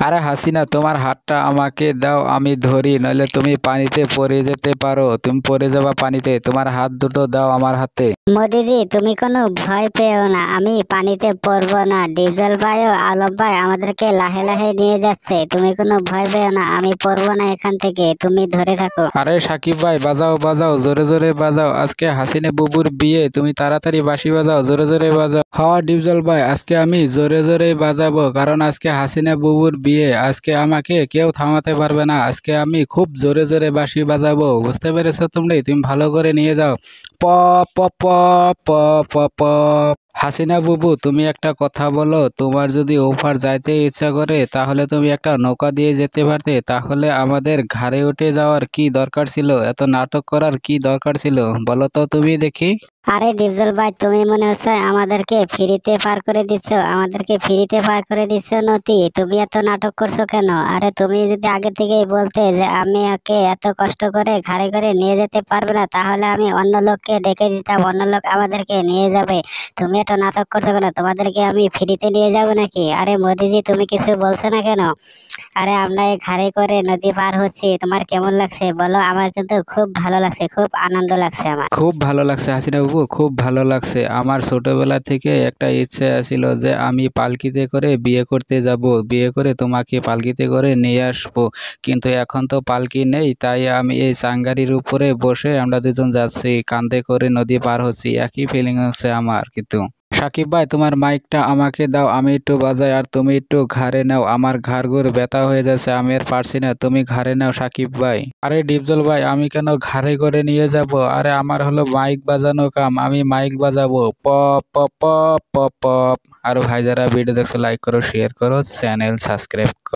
আরে হাসিনা, তোমার হাতটা আমাকে দাও, আমি ধরি, নইলে তুমি পানিতে পড়ে যেতে পারো। তুমি পড়ে যাবা পানিতে। তোমার হাত দুটো দাও আমার হাতে। মোদিজি, তুমি কোনো ভয় পেও না, আমি পানিতে পড়বো না। ডিপজল ভাই ও আলম ভাই আমাদেরকে লাহে লাহে নিয়ে যাচ্ছে, তুমি কোনো ভয় পেও না, আমি পড়বো না এখান থেকে, তুমি ধরে থাকো। আরে সাকিব ভাই, বাজাও বাজাও, জোরে জোরে বাজাও, আজকে হাসিনা বুবুর বিয়ে, তুমি তাড়াতাড়ি বাঁশি বাজাও, জোরে জোরে বাজাও। হ্যাঁ ডিপজল ভাই, আজকে আমি জোরে জোরে বাজাবো, কারণ আজকে হাসিনা বুবুর বিয়ে। আজকে আমাকে কেউ থামাতে পারবে না। আজকে আমি খুব জোরে জোরে বাঁশি বাজাবো, বুঝতে পেরেছো? তুমি ভালো করে নিয়ে যাও। প প প প প প হাসিনা বুবু, তুমি একটা কথা বলো, তোমার যদি ওপার যাইতে ইচ্ছা করে তাহলে তুমি একটা নৌকা দিয়ে যেতে পারতে। তাহলে আমাদের ঘাড়ে উঠে যাওয়ার কি দরকার ছিল? এত নাটক করার কি দরকার ছিল বলো তো তুমি দেখি। আরে ডিপজল ভাই, তুমি মনে হচ্ছে আমাদেরকে ফ্রিতে পার করে দিচ্ছ, আমাদেরকে ফ্রিতে পার করে দিচ্ছ নদী। তুমি এত নাটক করছো কেন? আরে তুমি যদি আগে থেকেই বলতে যে আমি ওকে এত কষ্ট করে ঘাড়ে করে নিয়ে যেতে পারবে না, তাহলে আমি অন্য লোককে ডেকে দিতাম, অন্য লোক আমাদেরকে নিয়ে যাবে। তুমি এত নাটক করছো কেন? তোমাদেরকে আমি ফ্রিতে নিয়ে যাবো নাকি? আরে মোদিজি, তুমি কিছু বলছো না কেন? আরে আমরা এই ঘাড়ে করে নদী পার হচ্ছি, তোমার কেমন লাগছে বলো? আমার কিন্তু খুব ভালো লাগছে, খুব আনন্দ লাগছে আমার। খুব ভালো লাগছে হাসিনা বাবু, খুব ভালো লাগছে। আমার ছোটবেলা থেকে একটা ইচ্ছে ছিল যে আমি পালকিতে করে বিয়ে করতে যাব, বিয়ে করে তোমাকে পালকিতে করে নিয়ে আসবো। কিন্তু এখন তো পালকি নেই, তাই আমি এই চাঙ্গারির উপরে বসে আমরা দুজন যাচ্ছি, কাঁধে করে নদী পার হচ্ছি। একই ফিলিং হচ্ছে আমার। কিন্তু সাকিব ভাই, তোমার মাইকটা আমাকে দাও, আমি একটু বাজাই, আর তুমি একটু ঘাড়ে নাও। আমার ঘাড়গুড় ব্যথা হয়ে যাচ্ছে, আমি আর পারছি না, তুমি ঘাড়ে নাও সাকিব ভাই। আরে ডিপজল ভাই, আমি কেন ঘাড়ে করে নিয়ে যাব? আরে আমার হলো মাইক বাজানো কাম, আমি মাইক বাজাবো। Pop pop pop pop pop. আর ভাই, যারা ভিডিও দেখছো লাইক করো, শেয়ার করো, চ্যানেল সাবস্ক্রাইব করো।